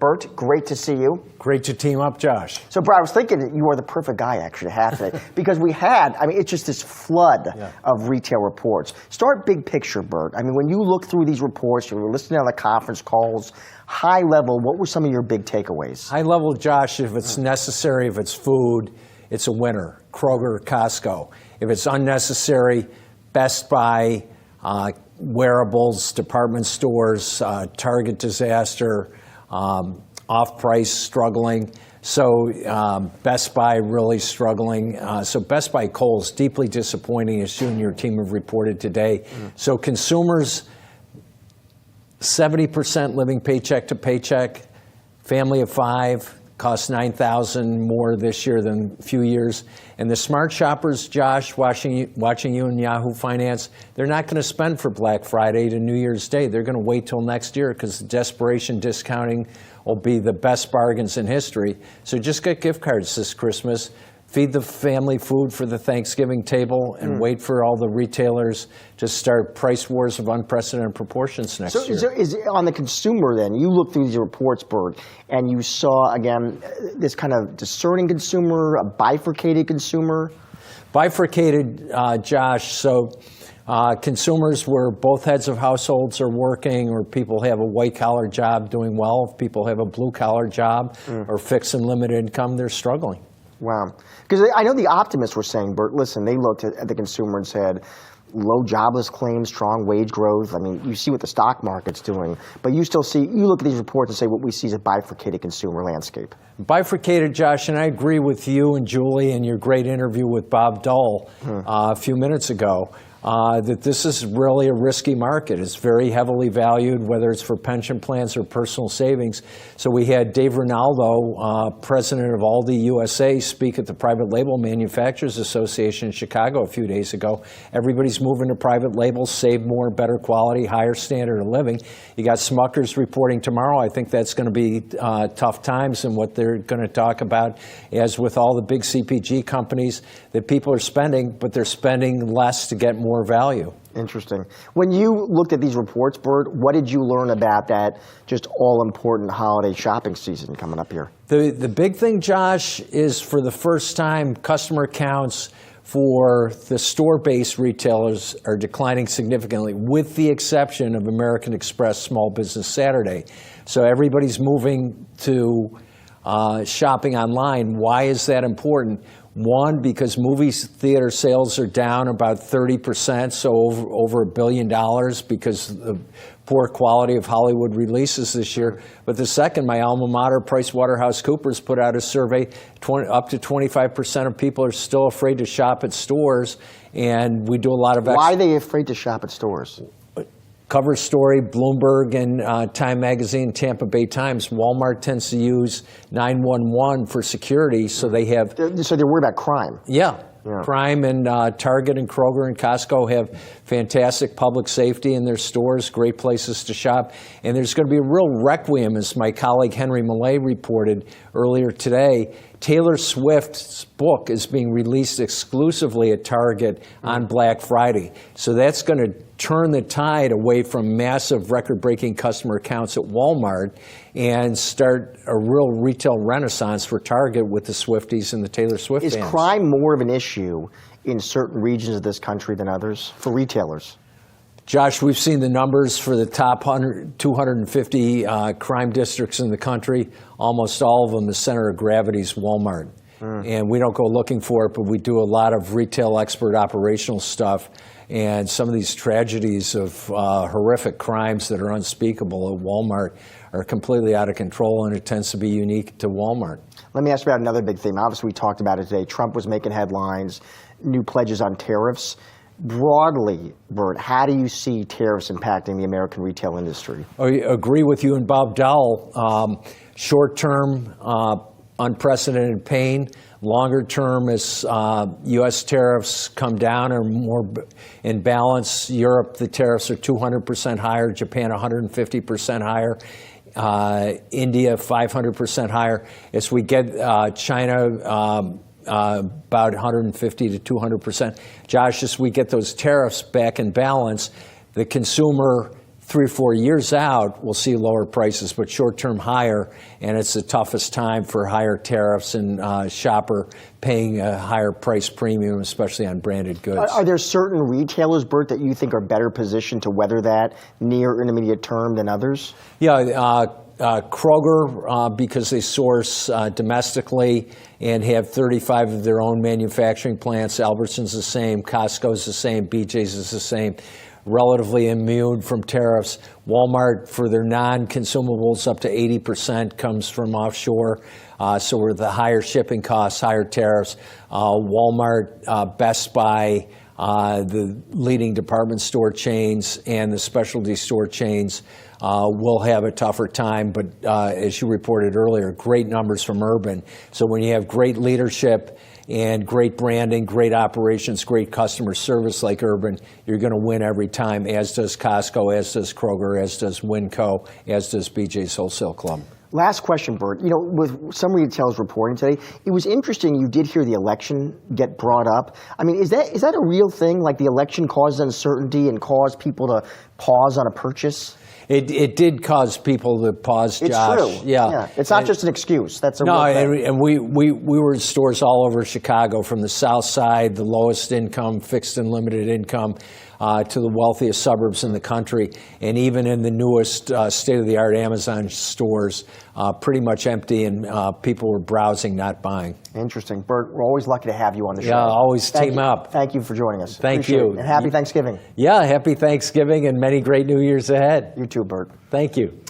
Burt, great to see you. Great to team up, Josh. So, Burt, I was thinking that you are the perfect guy, actually, to have today, because it's just this flood of retail reports. Start big picture, Burt. I mean, when you look through these reports, you were listening to the conference calls, high level, what were some of your big takeaways? High level, Josh, if it's necessary, if it's food, it's a winner. Kroger, Costco. If it's unnecessary, Best Buy, wearables, department stores, Target disaster, off-price struggling. So Best Buy really struggling. So Best Buy Kohl's deeply disappointing, as you and your team have reported today. So consumers, 70% living paycheck to paycheck, family of 5, cost $9,000 more this year than a few years. And the smart shoppers, Josh, watching you in Yahoo Finance, they're not going to spend for Black Friday to New Year's Day. They're going to wait till next year because desperation discounting will be the best bargains in history. So just get gift cards this Christmas. Feed the family food for the Thanksgiving table and wait for all the retailers to start price wars of unprecedented proportions next year. So is on the consumer then, you look through these reports, Burt, and you saw, again, this kind of discerning consumer, a bifurcated consumer? Bifurcated, Josh. So consumers where both heads of households are working, or people have a white-collar job doing well. If people have a blue-collar job or fixed and limited income, they're struggling. Wow. Because I know the optimists were saying, Burt, listen, they looked at the consumer and said, low jobless claims, strong wage growth. I mean, you see what the stock market's doing, but you look at these reports and say what we see is a bifurcated consumer landscape. Bifurcated, Josh, and I agree with you and Julie in your great interview with Bob Dole a few minutes ago. That this is really a risky market. It's very heavily valued, whether it's for pension plans or personal savings. So we had Dave Rinaldo, president of Aldi USA, speak at the Private Label Manufacturers Association in Chicago a few days ago. Everybody's moving to private labels, save more, better quality, higher standard of living. You got Smucker's reporting tomorrow. I think that's going to be tough times, and what they're going to talk about, as with all the big CPG companies, that people are spending, but they're spending less to get more value. Interesting. When you looked at these reports, Burt, what did you learn about that just all-important holiday shopping season coming up here? The big thing, Josh, is for the first time, customer counts for the store-based retailers are declining significantly, with the exception of American Express Small Business Saturday. So everybody's moving to shopping online. Why is that important? One, because movie theater sales are down about 30%, so over $1 billion because of the poor quality of Hollywood releases this year. But the second, my alma mater, PricewaterhouseCoopers, put out a survey, up to 25% of people are still afraid to shop at stores, and we do a lot of... Why are they afraid to shop at stores? Cover story, Bloomberg and Time Magazine, Tampa Bay Times. Walmart tends to use 911 for security, so they have... So they're worried about crime. Yeah. Crime, and Target and Kroger and Costco have fantastic public safety in their stores, great places to shop. And there's going to be a real requiem, as my colleague Henry Millay reported earlier today. Taylor Swift's book is being released exclusively at Target on Black Friday. So that's going to turn the tide away from massive record-breaking customer counts at Walmart and start a real retail renaissance for Target with the Swifties and the Taylor Swift fans. Is crime more of an issue in certain regions of this country than others for retailers? Josh, we've seen the numbers for the top 250 crime districts in the country. Almost all of them, the center of gravity is Walmart. And we don't go looking for it, but we do a lot of retail expert operational stuff. And some of these tragedies of horrific crimes that are unspeakable at Walmart are completely out of control, and it tends to be unique to Walmart. Let me ask you about another big theme. Obviously, we talked about it today. Trump was making headlines, new pledges on tariffs. Broadly, Burt, how do you see tariffs impacting the American retail industry? I agree with you and Bob Dowell. Short-term, unprecedented pain. Longer term, as U.S. tariffs come down or more in balance, Europe, the tariffs are 200% higher, Japan 150% higher, India 500% higher. As we get China about 150 to 200%. Josh, as we get those tariffs back in balance, the consumer 3 or 4 years out, we'll see lower prices, but short-term higher, and it's the toughest time for higher tariffs and shopper paying a higher price premium, especially on branded goods. Are there certain retailers, Burt, that you think are better positioned to weather that near intermediate term than others? Yeah, Kroger, because they source domestically and have 35 of their own manufacturing plants. Albertsons the same, Costco's the same, BJ's is the same. Relatively immune from tariffs. Walmart, for their non-consumables, up to 80% comes from offshore. So with the higher shipping costs, higher tariffs. Walmart, Best Buy, the leading department store chains and the specialty store chains will have a tougher time. But as you reported earlier, great numbers from Urban. So when you have great leadership and great branding, great operations, great customer service like Urban, you're going to win every time, as does Costco, as does Kroger, as does Winco, as does BJ's Wholesale Club. Last question, Burt. You know, with some retailers reporting today, it was interesting you did hear the election get brought up. I mean, is that a real thing? Like the election caused uncertainty and caused people to pause on a purchase? It did cause people to pause, Josh. It's true. Yeah. It's not just an excuse. That's a real thing. And we were in stores all over Chicago, from the south side, the lowest income, fixed and limited income, to the wealthiest suburbs in the country. And even in the newest state-of-the-art Amazon stores, pretty much empty, and people were browsing, not buying. Interesting. Burt, we're always lucky to have you on the show. Yeah, always team up. Thank you for joining us. Thank you. And happy Thanksgiving. Yeah, happy Thanksgiving and many great New Years ahead. You too, Burt. Thank you.